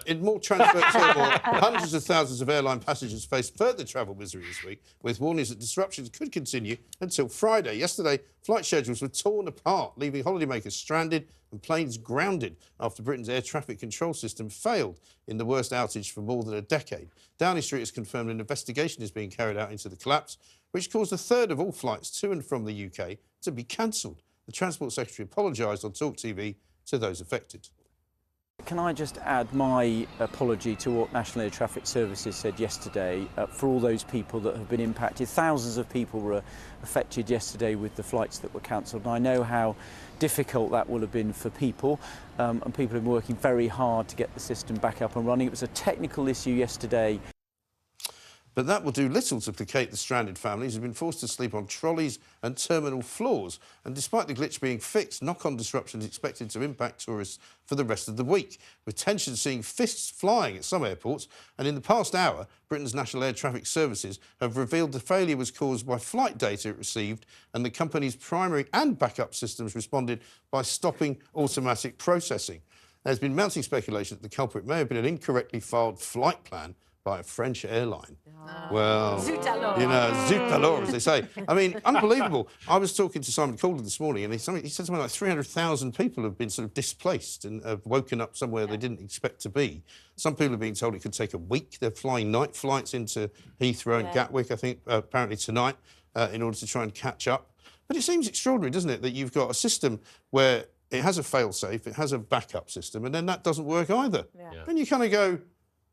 In more transport turmoil, hundreds of thousands of airline passengers faced further travel misery this week, with warnings that disruptions could continue until Friday. Yesterday, flight schedules were torn apart, leaving holidaymakers stranded and planes grounded after Britain's air traffic control system failed in the worst outage for more than a decade. Downing Street has confirmed an investigation is being carried out into the collapse, which caused a third of all flights to and from the UK to be cancelled. The Transport Secretary apologised on talkTV to those affected. Can I just add my apology to what National Air Traffic Services said yesterday for all those people that have been impacted. Thousands of people were affected yesterday with the flights that were cancelled, and I know how difficult that will have been for people, and people have been working very hard to get the system back up and running. It was a technical issue yesterday. But that will do little to placate the stranded families who've been forced to sleep on trolleys and terminal floors. And despite the glitch being fixed, knock-on disruption is expected to impact tourists for the rest of the week, with tensions seeing fists flying at some airports. And in the past hour, Britain's National Air Traffic Services have revealed the failure was caused by flight data it received, and the company's primary and backup systems responded by stopping automatic processing. There's been mounting speculation that the culprit may have been an incorrectly filed flight plan by a French airline. Oh. Well, zut alors, as they say. I mean, unbelievable. I was talking to Simon Calder this morning, and he said something like 300,000 people have been sort of displaced and have woken up somewhere they didn't expect to be. Some people have been told it could take a week. They're flying night flights into Heathrow and Gatwick, I think, apparently tonight, in order to try and catch up. But it seems extraordinary, doesn't it, that you've got a system where it has a fail-safe, it has a backup system, and then that doesn't work either. Yeah. And you kind of go,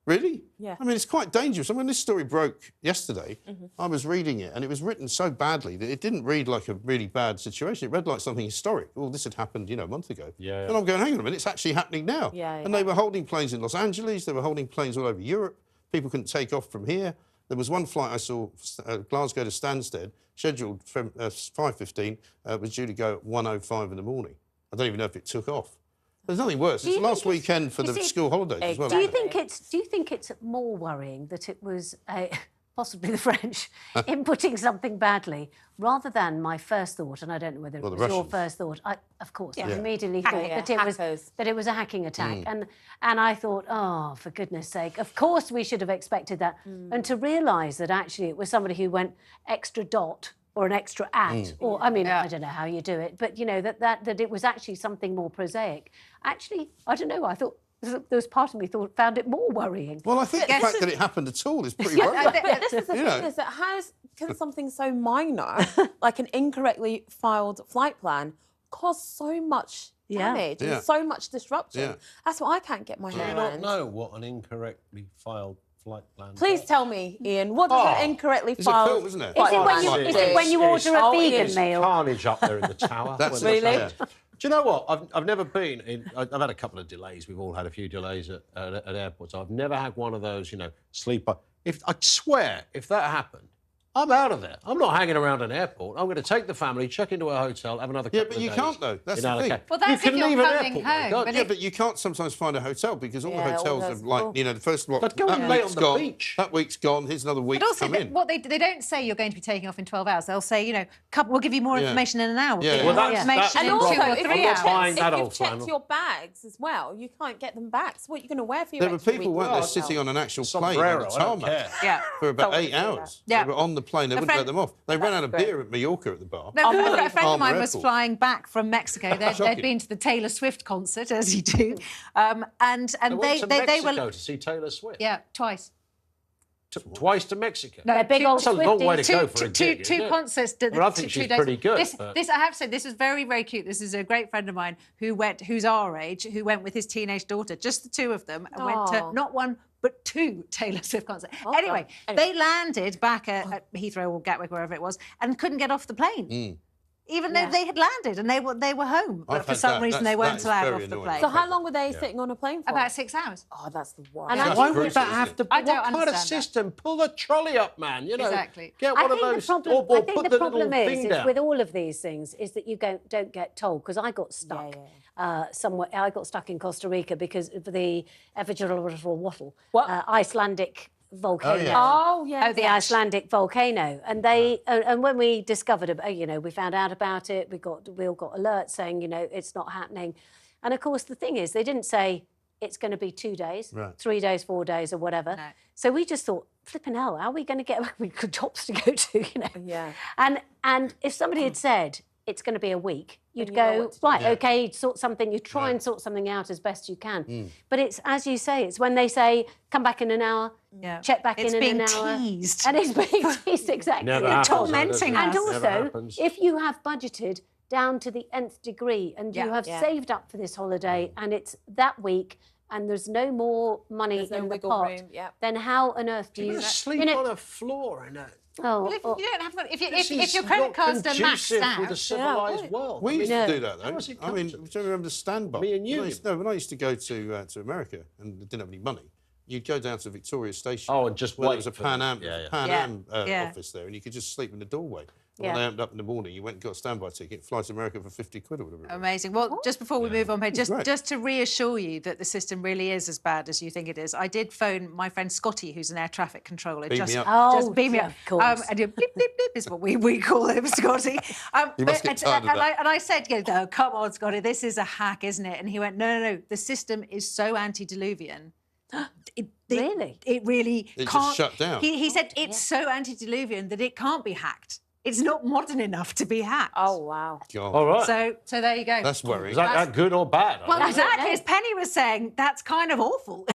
really? Yeah. I mean, it's quite dangerous. I mean, when this story broke yesterday, I was reading it, and it was written so badly that it didn't read like a really bad situation. It read like something historic. Oh, this had happened, you know, a month ago. Yeah. And I'm going, hang on a minute, it's actually happening now. And they were holding planes in Los Angeles. They were holding planes all over Europe. People couldn't take off from here. There was one flight I saw, Glasgow to Stansted, scheduled from 5:15, was due to go at 1:05 in the morning. I don't even know if it took off. There's nothing worse. It's the last weekend for the school holidays as well. Do you think it's more worrying that it was possibly the French inputting something badly, rather than my first thought, and I don't know whether it was your first thought. Of course, I immediately thought that it was a hacking attack, and I thought, oh, for goodness sake, of course we should have expected that, and to realise that actually it was somebody who went extra dot or an extra at, or, I mean, I don't know how you do it, but, you know, that it was actually something more prosaic. Actually, I don't know, I thought, there was part of me found it more worrying. Well, I think the fact that it happened at all is pretty worrying. This is the thing, is that can something so minor, like an incorrectly filed flight plan, cause so much damage and so much disruption? That's what I can't get my head around. I don't know what an incorrectly filed flight plan. Please tell me, Ian, what does an incorrectly filed... It's a film, isn't it? Is it when you order a vegan meal? Carnage up there in the tower. That's really? Do you know what? I've never been in... I've had a couple of delays. We've all had a few delays at airports. I've never had one of those, you know, sleeper... I swear, if that happened, I'm out of there. I'm not hanging around an airport. I'm going to take the family, check into a hotel, have another couple of days. Yeah, but you can't, though. That's the thing. Well, that's if you're coming home. But you can't sometimes find a hotel because all the hotels are like, you know, the first lot... But go and lay on the beach. That week's gone. Here's another week. But also, come in. What they don't say you're going to be taking off in 12 hours. They'll say, you know, we'll give you more information in an hour. Yeah. Well, that's information in 2 or 3 hours. If you've checked your bags as well, you can't get them back. So what are you going to wear for your extra week? There were people, weren't there, sitting on an actual plane on the tarmac for about 8 hours. They were on the plane. They wouldn't let them off. They ran out of beer at Mallorca at the bar. No, a friend of mine was flying back from Mexico. They'd been to the Taylor Swift concert, as you do, and they were to see Taylor Swift. Yeah, twice. Twice to Mexico. No, big old That's a long way to go for a gig, two concerts. Well, I think she's pretty good. This I have to say, this was very, very cute. This is a great friend of mine who's our age, who went with his teenage daughter, just the two of them, and went to not one but 2 Taylor Swift concerts. Anyway, they landed back at Heathrow or Gatwick, wherever it was, and couldn't get off the plane. Even though they had landed and they were home, but for some reason they weren't allowed off the plane. So how long were they sitting on a plane for? About 6 hours. Oh, that's the worst. And why would that have to... I don't what kind of system? Pull the trolley up, man, you know. Exactly. Get one of those... I think the problem is with all of these things is that you don't get told, because I got stuck somewhere. I got stuck in Costa Rica because of the Icelandic volcano. The Icelandic volcano, and and when we discovered it, you know, we found out about it. We all got alerts saying, you know, it's not happening, and of course the thing is they didn't say it's going to be 2 days, Right. 3 days, 4 days, or whatever. No. So we just thought, flipping hell, how are we going to get we've got jobs to go to, you know? Yeah. And if somebody had said it's going to be a week, you'd you know go, what to do. right, Yeah. okay, sort something. You try and sort something out as best you can. But it's as you say, it's when they say come back in an hour, check back It's in being an hour, teased. and it's being teased exactly. Never happens, tormenting though, And does it? Never also, happens. if you have budgeted down to the nth degree and you have saved up for this holiday and it's that week and there's no more money There's no in the wiggle pot, room, then how on earth do You're you... going to sleep on a floor in a... Oh, Well, if you don't have, This if is your credit not cards are conducive maxed with a out, civilised world. We I used mean, to do that, though. how has it I come mean, to do you remember the standby? Me and you. When I used to go to America and didn't have any money, you'd go down to Victoria Station. Oh, and just where wait there was a for Pan them. Am, Yeah, yeah. Pan Yeah. Am Yeah. office there, and you could just sleep in the doorway. And Yeah. when they opened up in the morning, you went and got a standby ticket, fly to America for 50 quid or whatever. it was. Amazing. Well, just before we move on, Paige, Right. just to reassure you that the system really is as bad as you think it is, I did phone my friend Scotty, who's an air traffic controller. Beam just, me up. just beam me up. of course. And you blip, blip, blip is what we call him, Scotty. You must get tired of that. And I said, oh, come on, Scotty, this is a hack, isn't it? And he went, no, the system is so antediluvian. Really? It really It just can't. shut down. He said it's so antediluvian that it can't be hacked. It's not modern enough to be hacked. Oh, wow. God. All right. So there you go. That's worrying. Is that good or bad? Well, I don't exactly know. as Penny was saying, that's kind of awful.